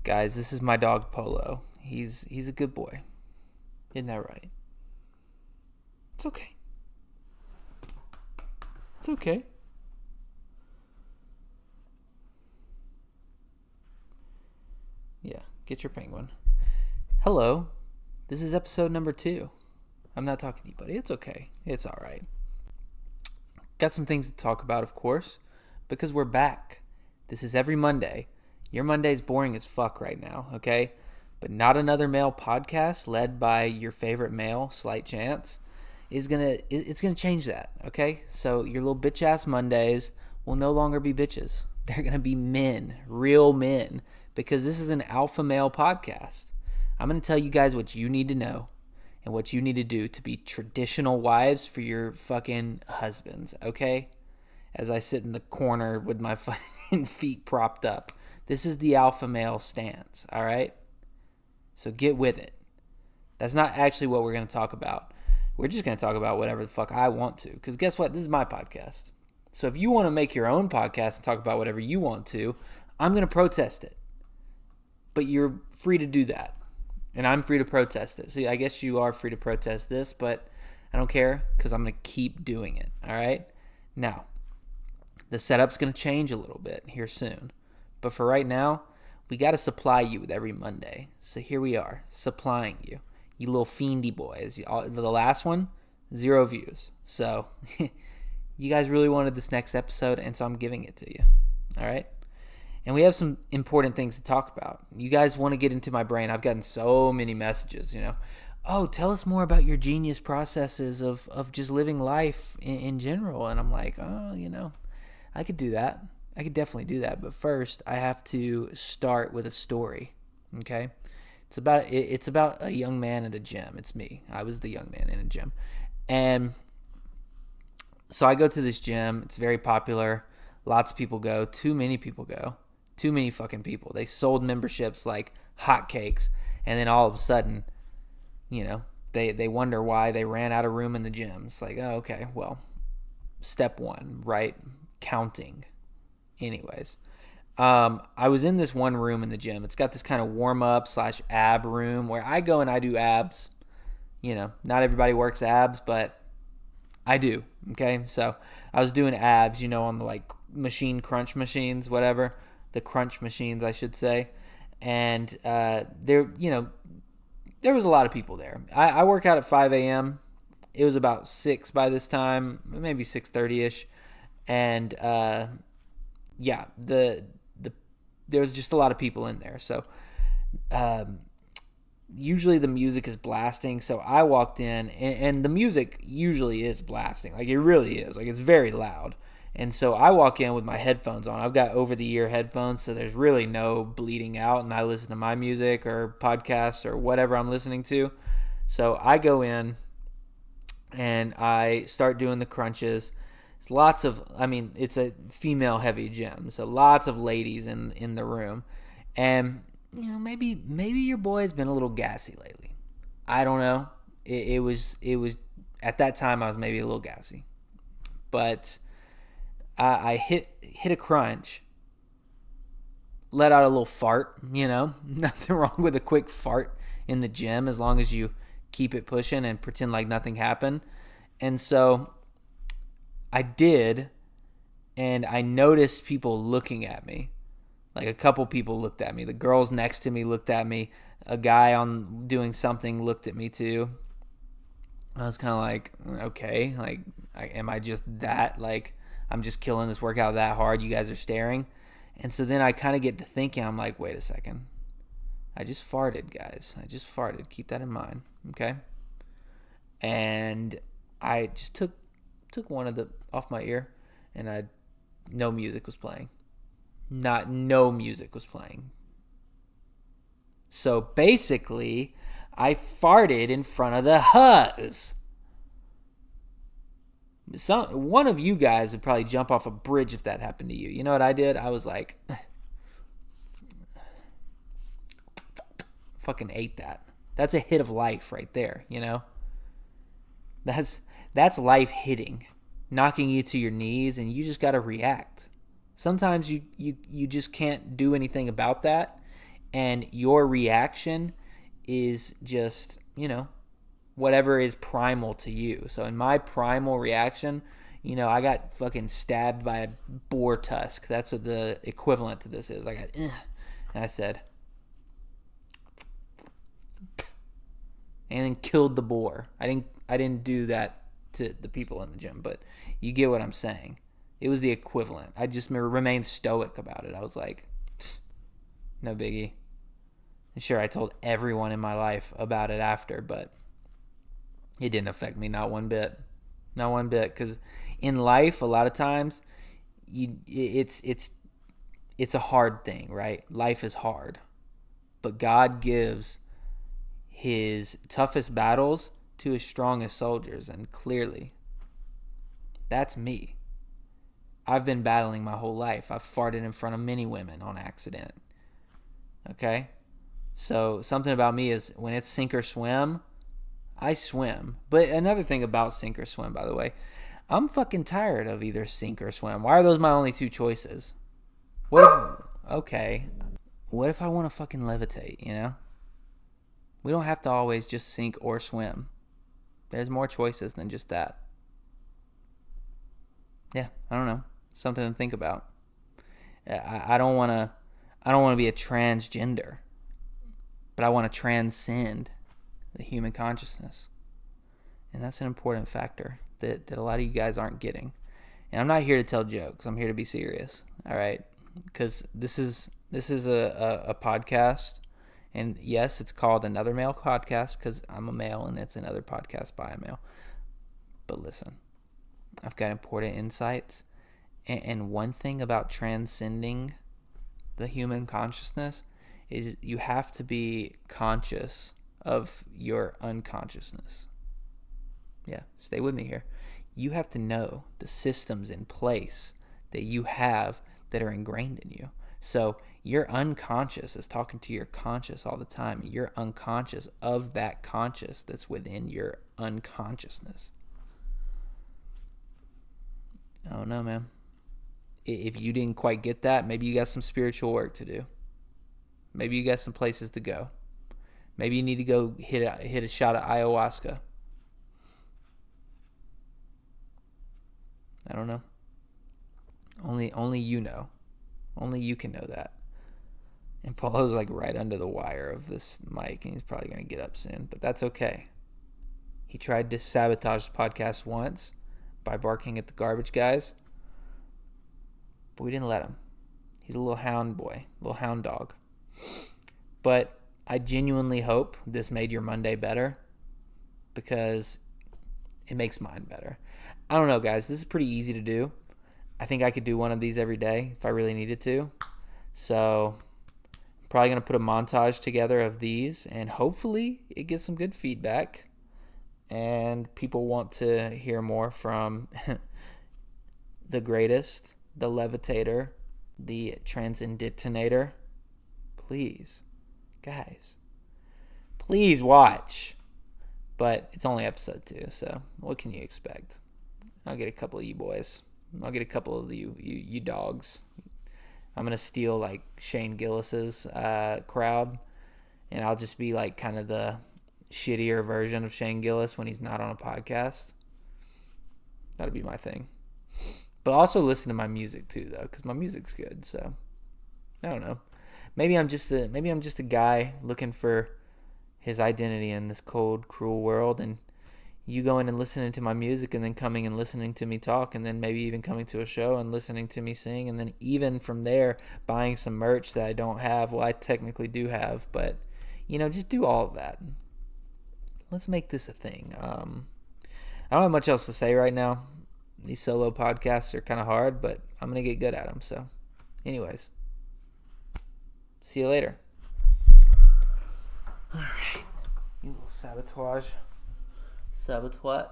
Guys, this is my dog Polo. He's a good boy. Isn't that right? It's okay. It's okay. Yeah, get your penguin. Hello. This is episode number 2. I'm not talking to you, buddy. It's okay. It's all right. Got some things to talk about, of course, because we're back. This is every Monday. Your Monday's boring as fuck right now, okay? But Not Another Male podcast, led by your favorite male, Slight Chance, it's gonna change that, okay? So your little bitch ass Mondays will no longer be bitches. They're gonna be men, real men, because this is an alpha male podcast. I'm gonna tell you guys what you need to know and what you need to do to be traditional wives for your fucking husbands, okay? As I sit in the corner with my fucking feet propped up. This is the alpha male stance, all right? So get with it. That's not actually what we're going to talk about. We're just going to talk about whatever the fuck I want to. Because guess what? This is my podcast. So if you want to make your own podcast and talk about whatever you want to, I'm going to protest it. But you're free to do that. And I'm free to protest it. So I guess you are free to protest this, but I don't care because I'm going to keep doing it, all right? Now, the setup's going to change a little bit here soon. But for right now, we got to supply you with every Monday. So here we are, supplying you. You little fiendy boys. The last one, 0 views. So you guys really wanted this next episode, and so I'm giving it to you. All right? And we have some important things to talk about. You guys want to get into my brain. I've gotten so many messages, Oh, tell us more about your genius processes of just living life in general. And I'm like, I could do that. I could definitely do that, but first I have to start with a story. Okay, it's about a young man at a gym. It's me. I was the young man in a gym, and so I go to this gym. It's very popular. Lots of people go. Too many people go. Too many fucking people. They sold memberships like hotcakes, and then all of a sudden, they wonder why they ran out of room in the gym. It's like, oh, okay, well, step 1, right? Counting. Anyways, I was in this one room in the gym. It's got this kind of warm-up / ab room where I go and I do abs. Not everybody works abs, but I do, okay? So I was doing abs, on the, crunch machines, whatever. The crunch machines, I should say. And there was a lot of people there. I work out at 5 a.m. It was about 6 by this time, maybe 6:30-ish. And there was just a lot of people in there. So usually the music is blasting. So I walked in, and the music usually is blasting. Like, it really is. Like, it's very loud. And so I walk in with my headphones on. I've got over-the-ear headphones, so there's really no bleeding out, and I listen to my music or podcast or whatever I'm listening to. So I go in, and I start doing the crunches. It's it's a female-heavy gym, so lots of ladies in the room. And, maybe your boy's been a little gassy lately. I don't know. It was at that time, I was maybe a little gassy. But I hit a crunch, let out a little fart, nothing wrong with a quick fart in the gym as long as you keep it pushing and pretend like nothing happened. And so I did, and I noticed people looking at me. Like, a couple people looked at me. The girls next to me looked at me. A guy on doing something looked at me too. I was kind of like, okay, like, am I just that? Like, I'm just killing this workout that hard. You guys are staring. And so then I kind of get to thinking, I'm like, wait a second. I just farted, guys. I just farted. Keep that in mind, okay? And I just took one of the off my ear, and no music was playing. No music was playing. So basically, I farted in front of the huzz. One of you guys would probably jump off a bridge if that happened to you. You know what I did? I was like, fucking ate that. That's a hit of life right there, That's life hitting, knocking you to your knees, and you just got to react. Sometimes you just can't do anything about that, And your reaction is just, whatever is primal to you. So in my primal reaction, I got fucking stabbed by a boar tusk. That's what the equivalent to this is. I got, ugh, and I said, and then killed the boar. I didn't do that to the people in the gym, but you get what I'm saying. It was the equivalent. I just remained stoic about it. I was like, no biggie. And sure, I told everyone in my life about it after, but it didn't affect me not one bit. Not one bit. Because in life, a lot of times, it's a hard thing, right? Life is hard. But God gives his toughest battles to his strongest soldiers. And clearly, that's me. I've been battling my whole life. I've farted in front of many women on accident. Okay? So something about me is when it's sink or swim, I swim. But another thing about sink or swim, by the way, I'm fucking tired of either sink or swim. Why are those my only two choices? What if I want to fucking levitate, We don't have to always just sink or swim. There's more choices than just that. Yeah, I don't know. Something to think about. I don't want to be a transgender, but I want to transcend the human consciousness. And that's an important factor that a lot of you guys aren't getting. And I'm not here to tell jokes. I'm here to be serious. All right? Because this is a podcast. And yes, it's called Another Male Podcast because I'm a male and it's another podcast by a male. But listen, I've got important insights. And one thing about transcending the human consciousness is you have to be conscious of your unconsciousness. Yeah, stay with me here. You have to know the systems in place that you have that are ingrained in you. So your unconscious is talking to your conscious all the time. You're unconscious of that conscious that's within your unconsciousness. I don't know, man. If you didn't quite get that, maybe you got some spiritual work to do. Maybe you got some places to go. Maybe you need to go hit a shot of ayahuasca. I don't know. Only you know. Only you can know that. And Paulo's like right under the wire of this mic, and he's probably going to get up soon, but that's okay. He tried to sabotage the podcast once by barking at the garbage guys, but we didn't let him. He's a little hound boy, little hound dog. But I genuinely hope this made your Monday better because it makes mine better. I don't know, guys. This is pretty easy to do. I think I could do one of these every day if I really needed to. So I'm probably going to put a montage together of these, and hopefully it gets some good feedback and people want to hear more from the greatest, the levitator, the transcendentinator. Please, guys, please watch. But it's only episode 2, so what can you expect? I'll get a couple of you boys. I'll get a couple of you dogs. I'm gonna steal like Shane Gillis's crowd, and I'll just be like kind of the shittier version of Shane Gillis when he's not on a podcast. That'll be my thing. But also listen to my music too, though, because my music's good. So I don't know. Maybe I'm just a guy looking for his identity in this cold, cruel world, and you going and listening to my music and then coming and listening to me talk and then maybe even coming to a show and listening to me sing and then even from there buying some merch that I don't have. Well, I technically do have, but, just do all of that. Let's make this a thing. I don't have much else to say right now. These solo podcasts are kind of hard, but I'm going to get good at them. So anyways, see you later. All right. You little sabotage. Saboteur.